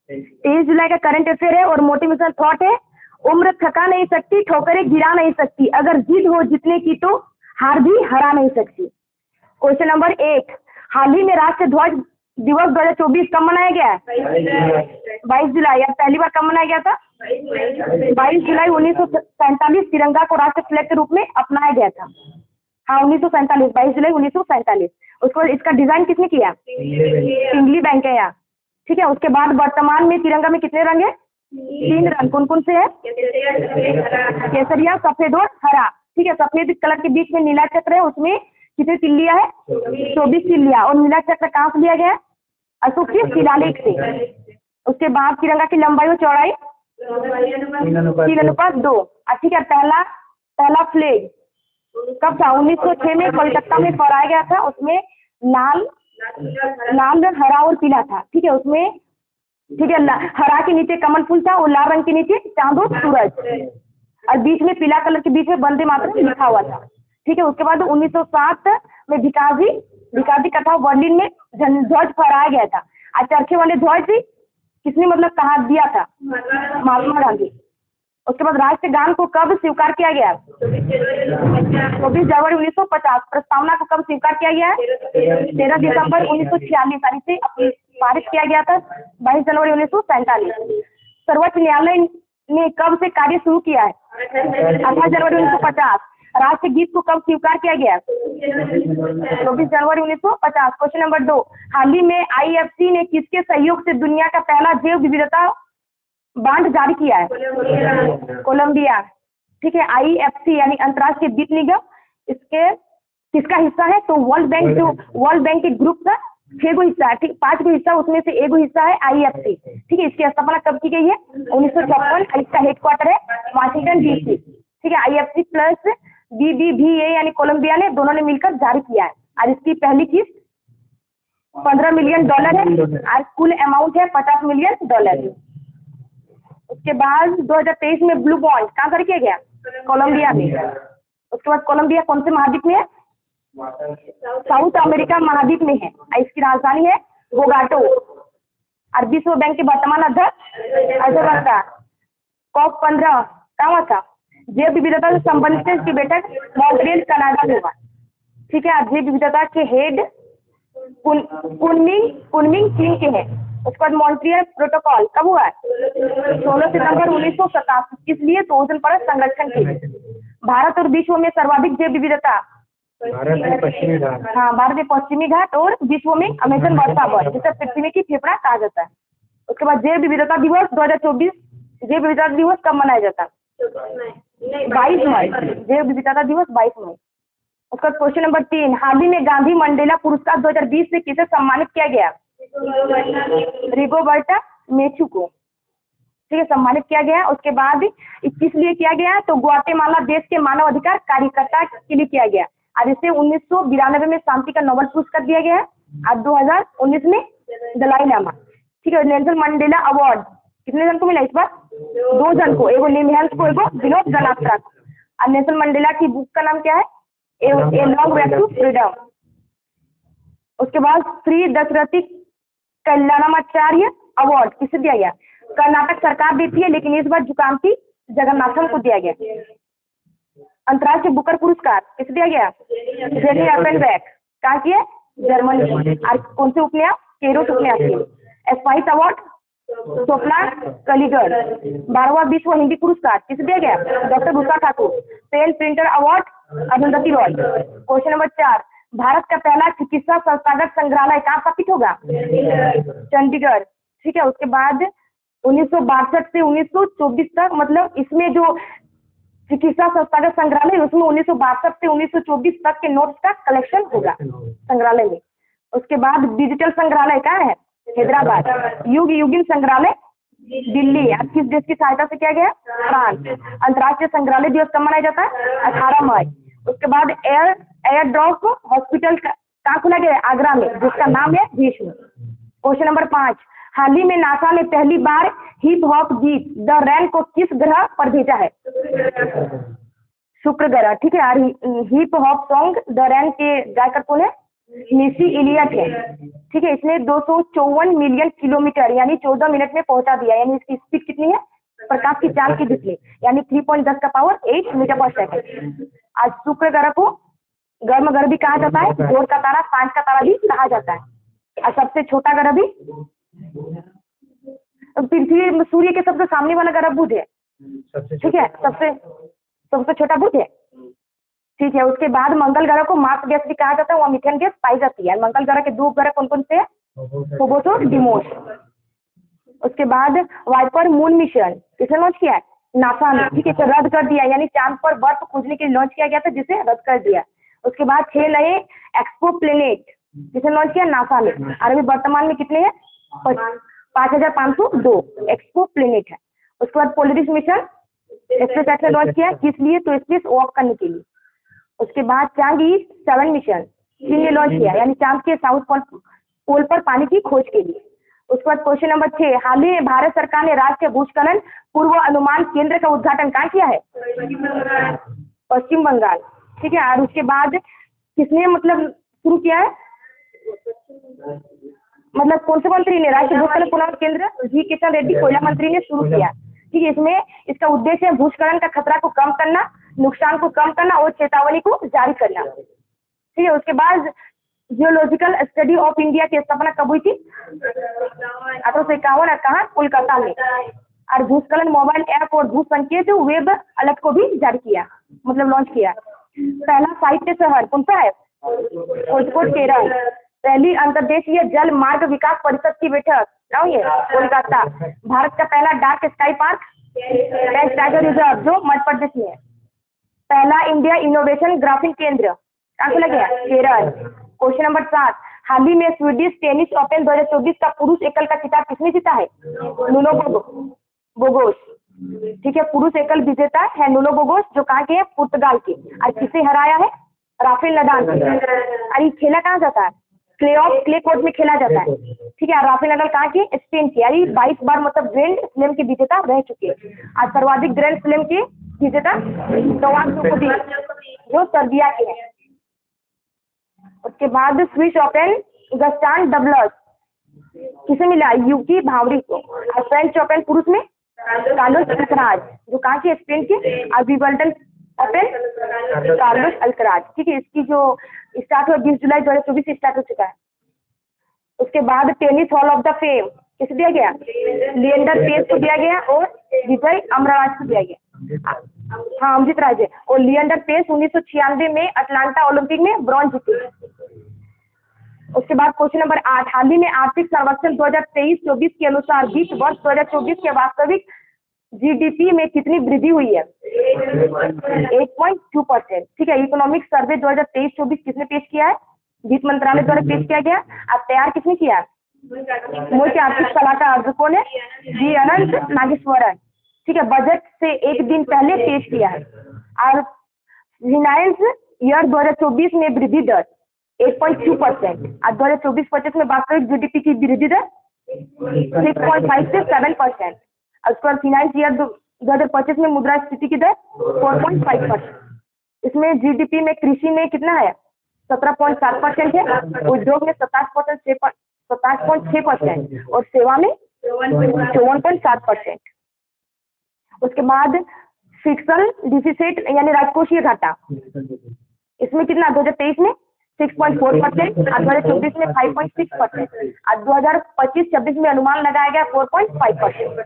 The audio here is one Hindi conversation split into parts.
23 जुलाई का करंट अफेयर है और मोटिवेशनल थॉट है। उम्र थका नहीं सकती, ठोकरें गिरा नहीं सकती, अगर जिद हो जीतने की तो हार भी हरा नहीं सकती। क्वेश्चन नंबर 1, हाल ही में राष्ट्रीय ध्वज दिवस 2024 कब मनाया गया है? 22 जुलाई। अब पहली बार कब मनाया गया था? 22 जुलाई 1947 तिरंगा को राष्ट्रीय फ्लैग के रूप में अपनाया गया था। हाँ 1947, 22 जुलाई 1947। उसको इसका डिजाइन किसने किया? पिंगली बैंक है यहाँ। ठीक है, उसके बाद वर्तमान में तिरंगा में कितने रंग है? 3 रंग। कौन कौन से है? केसरिया, सफेद और हरा। ठीक है, सफेद कलर के बीच में नीला चक्र है, उसमें कितनी तिल्लियां है? 24 तिल्लियां। और नीला चक्र कहाँ से लिया गया है? अशोक के शिलालेख से। उसके बाद तिरंगा की लंबाई और चौड़ाई 3:2। ठीक है, पहला फ्लैग कब था? 1906 में कोलकाता में फहराया गया था। उसमें लाल, हरा और पीला था। ठीक है, उसमें ठीक है हरा के नीचे कमल फूल था और लाल रंग के नीचे चांद और सूरज, और बीच में पीला कलर के बीच में वंदे मातरम लिखा हुआ था। ठीक है, उसके बाद 1907 में भिकाजी कथा बर्लिन में ध्वज फहराया गया था। और चरखे वाले ध्वज किसने मतलब कहा दिया था? महात्मा गांधी। उसके बाद राष्ट्रीय गान को कब स्वीकार किया गया? 24 जनवरी 1950। प्रस्तावना को कब स्वीकार किया गया है? 13 दिसंबर 1946। और इसे पारित किया गया था 22 जनवरी 1947। सर्वोच्च न्यायालय ने कब से कार्य शुरू किया है? 18 जनवरी 1950। राष्ट्रीय गीत को कब स्वीकार किया गया? 24 जनवरी 1950। क्वेश्चन नंबर 2, हाल ही में IFC ने किसके सहयोग से दुनिया का पहला जैव विविधता बांड जारी किया है? कोलंबिया। ठीक है, IFC यानी अंतर्राष्ट्रीय वित्त निगम, इसके किसका हिस्सा है? तो वर्ल्ड बैंक, जो वर्ल्ड बैंक के ग्रुप का 6 गो हिस्सा है। ठीक, 5 गो हिस्सा, उसमें से 1 गो हिस्सा है IFC। ठीक है, इसकी स्थापना कब की गई है? 1956। इसका हेडक्वार्टर है वाशिंगटन DC। ठीक है, IFC प्लस BBVA यानी कोलंबिया ने दोनों ने मिलकर जारी किया है। और इसकी पहली किस्त $15 मिलियन है और कुल अमाउंट है $50 मिलियन। उसके बाद 2023 में ब्लू बॉन्ड कहाँ जारी किया गया? कोलंबिया में। उसके बाद कोलंबिया कौन से महाद्वीप में है? साउथ अमेरिका महाद्वीप में है। इसकी राजधानी है बोगाटो। और विश्व बैंक के वर्तमान अध्यक्ष अजय। COP 15 कहाँ हुआ था? जैव विविधता से संबंधित की बैठक मॉन्ट्रियल कनाडा में हुआ। ठीक है, जैव विविधता के हेड कुनमिंग किंग के हैं। उसके बाद मॉन्ट्रियल प्रोटोकॉल कब हुआ है? 16 सितंबर 1987। किस लिए? तो ओजोन परत संरक्षण के लिए। भारत और विश्व में सर्वाधिक जैव विविधता? भारत में पश्चिमी घाट और विश्व में अमेजन वर्षा वन, जिसे पृथ्वी की फेफड़ा कहा जाता है। उसके बाद जैव विविधता दिवस 2024, जैव विविधता दिवस कब मनाया जाता है? 22 मई। जैव विविधता दिवस 22 मई। उसका क्वेश्चन नंबर 3, हाल ही में गांधी मंडेला पुरस्कार 2020 से किसे सम्मानित किया गया? रिगोबर्टा मेचू को। ठीक है, सम्मानित किया गया। उसके बाद किस लिए किया गया? तो ग्वाटेमाला देश के मानव अधिकार कार्यकर्ता के लिए किया गया। और इसे 1992 में शांति का नोबेल पुरस्कार दिया गया है और 2019 में दलाई लामा। ठीक है, नेल्सन मंडेला अवार्ड कितने जन को मिला इस बार? 2 जन को, एगो निमहंस को, एगो विनोद गनात्रा को। और नेल्सन मंडेला की बुक का नाम क्या है? A long way to freedom. उसके बाद श्री दशरथी कल्याणमाचार्य अवार्ड किसे दिया गया? कर्नाटक सरकार देती है, लेकिन इस बार जुकांती जगन्नाथन को दिया गया। अंतर्राष्ट्रीय बुकर पुरस्कार किसे दिया गया? जेनी अर्पेनबैक। कहाँ की है? जर्मनी। और कौन से उपन्यास? केरोस उपन्यास के। स्पाइस अवार्ड स्वप्ना कलिगढ़। 12वां विश्व हिंदी पुरस्कार किसे दिया गया? Doctor Usha Thakur. PEN Pinter award Arundhati Roy. Question number 4, Bharat का पहला चिकित्सा संस्थागत संग्रहालय कहाँ स्थापित होगा? चंडीगढ़। ठीक है, उसके बाद 1962 से 1924 तक, मतलब इसमें जो चिकित्सा संस्थागत संग्रहालय, उसमें 1962 से 1924 तक के नोट्स का कलेक्शन होगा संग्रहालय में। उसके बाद डिजिटल संग्रहालय कहाँ है? हैदराबाद। युगीन संग्रहालय दिल्ली। किस देश की सहायता से किया गया? फ्रांस। अंतर्राष्ट्रीय संग्रहालय दिवस कब मनाया जाता है? 18 मई। उसके बाद एयर ड्रॉप हॉस्पिटल कहाँ खोला गया? आगरा में, जिसका नाम है भीष्म। क्वेश्चन नंबर 5, हाल ही में नासा ने पहली बार हिप हॉप गीत द रैन को किस ग्रह पर भेजा है? शुक्र ग्रह। ठीक है, hip hop song the rain के गायकर कौन है? मिसी इलियट है, ठीक है। इसने 254 मिलियन किलोमीटर यानी 14 मिनट में पहुंचा दिया, यानी इसकी स्पीड कितनी है प्रकाश की चाल की जितनी, यानी 3.10 का पावर 8 मीटर पर सेकंड। आज शुक्र ग्रह को गर्म ग्रह भी कहा जाता है, भोर का तारा, सांझ का तारा भी कहा जाता है। और सबसे छोटा ग्रह भी पृथ्वी सूर्य के सबसे सामने वाला ग्रह बुध है, ठीक है। सबसे छोटा बुध है, ठीक है। उसके बाद मंगल ग्रह को मार्स गैस भी कहा जाता है, वहाँ मीथेन गैस पाई जाती है। मंगल ग्रह के दो ग्रह कौन कौन से हैं, फोबोस और डिमोस। उसके बाद वाइपर मून मिशन किसने लॉन्च किया है, नासा ने, ठीक है। तो रद्द कर दिया, यानी चांद पर बर्फ खोजने के लिए लॉन्च किया गया था, जिसे रद्द कर दिया। उसके बाद 6 नए एक्सपो प्लेनेट जिसे लॉन्च किया नासा ने, और अभी वर्तमान में कितने हैं 5502 एक्सपो प्लेनेट है। उसके बाद पोलरिस मिशन स्पेसएक्स ने लॉन्च किया, किस लिए, तो स्पेस वॉक करने के लिए। उसके बाद चांद 7 मिशन चीन ने लॉन्च किया, यानी चांद के साउथ पोल पर पानी की खोज के लिए। उसके बाद क्वेश्चन नंबर 6, हाल ही में भारत सरकार ने राष्ट्रीय भूस्खलन पूर्व अनुमान केंद्र का उद्घाटन कहाँ किया है, पश्चिम बंगाल, ठीक है। और उसके बाद किसने मतलब शुरू किया है, मतलब कौन से मंत्री ने, राष्ट्रीय भूस्खलन पूर्व केंद्र जी किशन रेड्डी कोयला मंत्री ने शुरू किया, ठीक है। इसमें इसका उद्देश्य है भूस्खलन का खतरा को कम करना, नुकसान को कम करना और चेतावनी को जारी करना, ठीक है। उसके बाद जियोलॉजिकल स्टडी ऑफ इंडिया की स्थापना कब हुई थी, 1851, कहाँ, कोलकाता में। और भूस्खलन मोबाइल ऐप और भू संकेत वेब अलर्ट को भी जारी किया, मतलब लॉन्च किया। पहला साहित्य शहर कौन सा है, कोझिकोड, केरल। पहली अंतर्देशीय जल मार्ग विकास परिषद की बैठक क्या हुई है, कोलकाता। भारत का पहला dark sky park tiger reserve जो मध्य प्रदेश में है। पहला इंडिया इनोवेशन ग्राफिक केंद्र कहाँ से लगे, केरल। क्वेश्चन नंबर 7, हाल ही में स्वीडिश टेनिस ओपन 2024 का पुरुष एकल का खिताब किसने जीता है, नुनो बोगोस, ठीक है। पुरुष एकल विजेता है नुनो बोगोस, जो कहाँ के हैं, पुर्तगाल के। और किसे हराया है, राफेल नडाल। और ये खेला कहाँ जाता है, क्ले कोर्ट में खेला जाता है, ठीक है। राफेल नडाल कहाँ के, स्पेन के। यानी 22 बार मतलब ग्रैंड स्लैम के विजेता रह चुके हैं। और सर्वाधिक ग्रैंड स्लैम के विजेता नोवाक जोकोविच जो सर्बिया के हैं। उसके बाद स्विस ओपन गस्टान डबलस किसे मिला, यूकी भावरी को। और फ्रेंच ओपन पुरुष में कार्लोस अल्कराज जो कहाँ के, स्पेन के। और विंबलडन ओपन कार्लोस अल्कराज, ठीक है। इसकी जो स्टार्ट हुआ 20 जुलाई 2024 से स्टार्ट हो चुका है। उसके बाद tennis hall of the fame किसे दिया गया, लिएंडर पेस को दिया गया और विजय अमराज को दिया गया, हाँ अमृत राजे। और लिएंडर पेस 1996 में अटलांटा ओलंपिक में ब्रॉन्ज जीते। उसके बाद क्वेश्चन नंबर 8, हाल ही में आर्थिक सर्वेक्षण 2023-24 के अनुसार वित्त वर्ष 2024 के वास्तविक जीडीपी में कितनी वृद्धि हुई है, 8.2%, ठीक है। इकोनॉमिक सर्वे 2023-24 किसने पेश किया है, वित्त मंत्रालय द्वारा पेश किया गया। अब तैयार किसने किया है, मुख्य आर्थिक सलाहकार कौन है, जी अनंत नागेश्वरन, ठीक है। बजट से एक दिन पहले पेश किया है। और फाइनेंस ईयर 2024 में वृद्धि दर 8.2% और 2024-25 में वास्तविक जीडीपी की वृद्धि दर 6.5 से 7%। उसके बाद फाइनेंस ईयर 2025 में मुद्रास्फीति की दर 4.5%। इसमें जीडीपी में कृषि में कितना है, 17.7% है, उद्योग में 27.6% और सेवा में 54.7%। उसके बाद फिक्सल डिफिसिट यानी राजकोषीय घाटा, इसमें कितना 2023 में 6.4% और 2024 में 5.6% और 2025-26 में अनुमान लगाया गया 4.5%।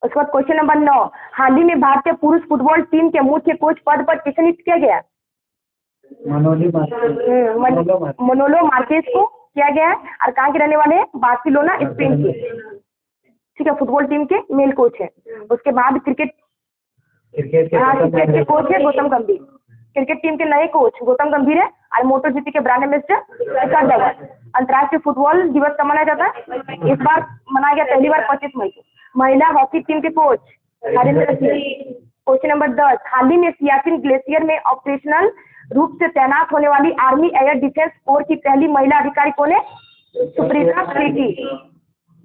उसके बाद क्वेश्चन नंबर 9, हाल ही में भारतीय पुरुष फुटबॉल टीम के मुख्य कोच पद पर किसे नियुक्त किया गया, मनोलो मार्केस को किया गया है। और कहाँ के रहने वाले हैं, बार्सिलोना स्पेन के, ठीक है। फुटबॉल टीम के मेल कोच है। उसके बाद क्रिकेट के कोच है गौतम गंभीर, क्रिकेट टीम के नए कोच गौतम गंभीर है। और मोटो जीपी के ब्रांड एम्बेसडर शिखर धवन। अंतर्राष्ट्रीय फुटबॉल दिवस कब मनाया जाता है, इस बार मनाया गया पहली बार 25 मई को। महिला हॉकी टीम के coach Harinder Singh. Question number 10, हाल ही में सियाचिन ग्लेशियर में ऑपरेशनल रूप से तैनात होने वाली आर्मी एयर डिफेंस कोर की पहली महिला अधिकारी कौन है, सुप्रीता शेट्टी,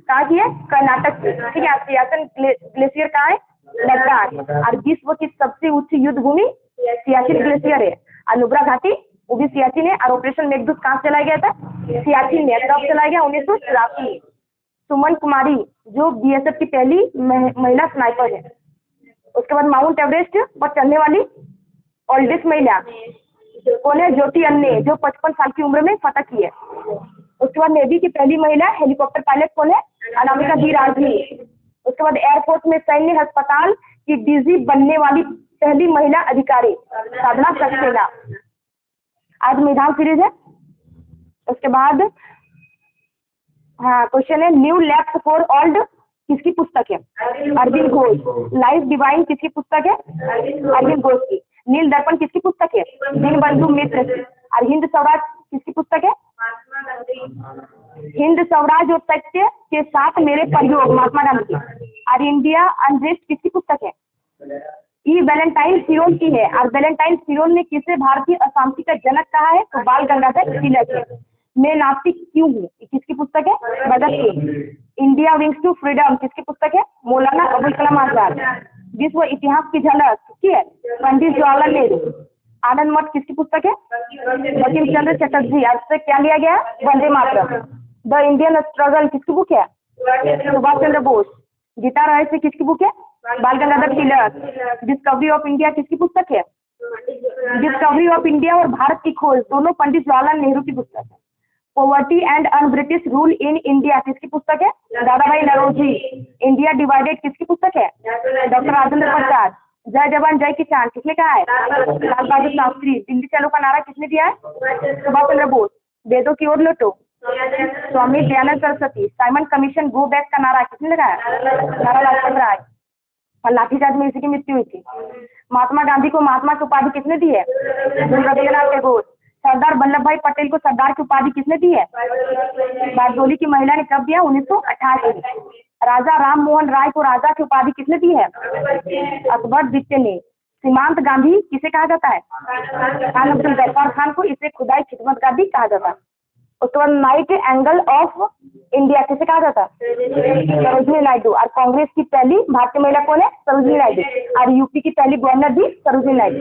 कहाँ की है, कर्नाटक की, ठीक है। सियाचिन ग्लेशियर कहाँ है, लद्दाख। और विश्व की सबसे ऊंची युद्ध भूमि सियाचिन ग्लेशियर है। और नुब्रा घाटी वो भी सियाचिन है। और ऑपरेशन मेघदूत कहाँ चलाया गया था? सियाचिन में। कब चलाया गया? 1984। सुमन कुमारी जो बीएसएफ की पहली महिला स्नाइपर है। उसके बाद माउंट एवरेस्ट पर चढ़ने वाली ओल्डेस्ट महिला कौन है? ज्योति अन्ने जो 55 साल की उम्र में फतह की है। उसके बाद नेवी की पहली महिला हेलीकॉप्टर पायलट कौन है? अनामिका दी राजवी। उसके बाद एयरफोर्स में सैन्य अस्पताल की डीजी बनने वाली पहली महिला अधिकारी साधना सक्सेना। आज मैदान सीरीज है। उसके बाद हाँ क्वेश्चन है न्यू लेफ्ट फॉर ओल्ड किसकी पुस्तक है? अरविंद घोष। लाइफ डिवाइन किसकी पुस्तक है? अरविंद घोष की। नील दर्पण किसकी पुस्तक है? दीनबंधु मित्र की। और हिंद स्वराज किसकी पुस्तक है? हिंद स्वराज और सत्य के साथ मेरे प्रयोग महात्मा गांधी की। और इंडिया अनरेस्ट किसकी पुस्तक है? ई वैलेंटाइन सिरोन की है। और वैलेंटाइन सिरोन ने किसे भारतीय अशांति का जनक कहा है? तो बाल गंगाधर तिलक है। मैं नास्तिक क्यों हूँ किसकी पुस्तक है? Bhagat Singh. India wings to freedom किसकी पुस्तक है? मौलाना अबुल कलाम आजाद। विश्व इतिहास की झलक किसकी है? पंडित जवाहरलाल नेहरू। आनंद मठ किसकी पुस्तक है? बंकिम चंद्र चटर्जी। आज से क्या लिया गया? Vande Mataram. The Indian struggle किसकी बुक है? सुभाष चंद्र बोस। गीता रहस्य किसकी बुक है? बाल Gangadhar Tilak. Discovery of India किसकी पुस्तक है? डिस्कवरी ऑफ इंडिया और भारत की खोज दोनों पंडित जवाहरलाल नेहरू की पुस्तक है। Poverty and un British rule in India किसकी पुस्तक है? दादा भाई नौरोजी। इंडिया डिवाइडेड किसकी पुस्तक है? डॉक्टर राजेंद्र प्रसाद। जय जवान जय किसान किसने कहा है? लाल बहादुर शास्त्री। दिल्ली चलो का नारा किसने दिया है? सुभाष चंद्र बोस। वेदों की ओर लौटो Swami Dayanand Saraswati. Simon commission go back का नारा किसने लगाया? नारा लाजपत राय। और लाठीचार्ज में इसी की मृत्यु हुई थी। महात्मा गांधी को महात्मा की उपाधि किसने दी है? रविन्द्रनाथ टैगोर। सरदार वल्लभ भाई पटेल को सरदार की उपाधि किसने दी है? बारडोली की महिला ने कब दिया? 1988। राजा राम मोहन राय को राजा की उपाधि किसने दी है? अकबर द्वितीय ने। सीमांत गांधी किसे कहा जाता है? खान अब्दुल गफ्फार खान को। इसे खुदाई खिदमत गांधी कहा जाता है। उसके बाद नाइट एंगल ऑफ इंडिया किसे कहा जाता है? सरोजिनी नायडू। और कांग्रेस की पहली भारतीय महिला कौन है? सरोजिनी नायडू। और यूपी की पहली गवर्नर भी सरोजिनी नायडू।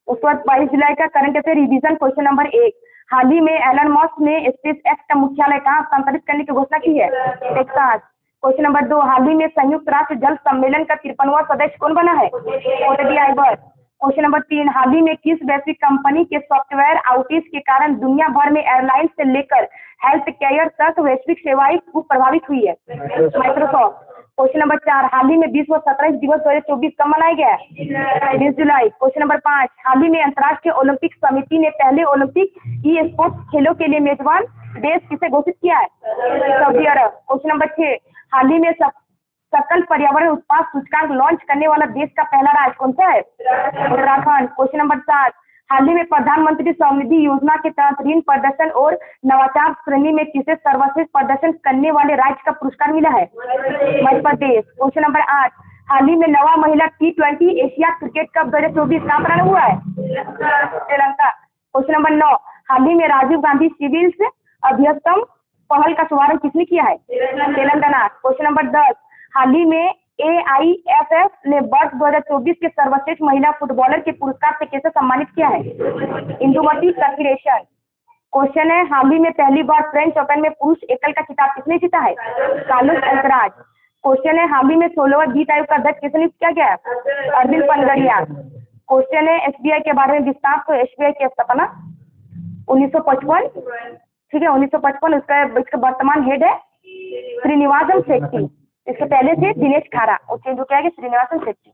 उसके बाद 22 जुलाई का current affair revision. Question number 1, हाल ही में एलन मस्क ने स्पेस एक्स का मुख्यालय कहाँ हस्तांतरित करने की घोषणा की है? टेक्सास। क्वेश्चन नंबर 2, हाल ही में संयुक्त राष्ट्र जल सम्मेलन का 53वां सदस्य कौन बना है? कोटे आइबर। क्वेश्चन नंबर 3, हाल ही में किस वैश्विक कंपनी के सॉफ्टवेयर आउटेज के कारण दुनिया भर में एयरलाइंस से लेकर हेल्थ केयर तक वैश्विक सेवाएं खूब प्रभावित हुई है? माइक्रोसॉफ्ट। क्वेश्चन नंबर 4, हाल ही में विश्व शतरंज दिवस 2024 कब मनाया गया है? 20 जुलाई। क्वेश्चन नंबर 5, हाल ही में अंतर्राष्ट्रीय ओलंपिक समिति ने पहले ओलंपिक ई स्पोर्ट्स खेलों के लिए मेजबान देश किसे घोषित किया है? सऊदी अरब। क्वेश्चन नंबर 6, हाल ही में सकल पर्यावरण उत्पाद सूचकांक लॉन्च करने वाला देश का पहला राज्य कौन सा है? उत्तराखंड। क्वेश्चन नंबर 7, हाल ही में प्रधानमंत्री स्वनिधि योजना के तहत ऋण प्रदर्शन और नवाचार श्रेणी में किसे सर्वश्रेष्ठ प्रदर्शन करने वाले राज्य का पुरस्कार मिला है? मध्य प्रदेश। क्वेश्चन नंबर 8, हाल ही में नवा महिला T20 एशिया क्रिकेट कप 2024 कहाँ प्रारंभ हुआ है? श्रीलंका। क्वेश्चन नंबर 9, हाल ही में राजीव गांधी सिविल्स अभ्यस्तम पहल का शुभारंभ किसने किया है? तेलंगाना। क्वेश्चन नंबर 10, हाल ही में AIFF ने वर्ष 2024 के सर्वश्रेष्ठ महिला फुटबॉलर के पुरस्कार से कैसे सम्मानित किया है? इंदुमती कर्पोरेशन। क्वेश्चन है, हाल ही में पहली बार फ्रेंच ओपन में पुरुष एकल का खिताब किसने जीता है? Carlos Alcaraz. क्वेश्चन है, हाल ही में 16वां वित्त आयोग का अध्यक्ष किसे नियुक्त किया गया है? अरविंद पनगड़िया। क्वेश्चन है, SBI के बारे में विस्तार। तो SBI की स्थापना 1955, ठीक है 1955। इसका वर्तमान हेड है श्रीनिवासन शेट्टी। इससे पहले से दिनेश खारा और चेंज हो गया है श्रीनिवासन शेट्टी।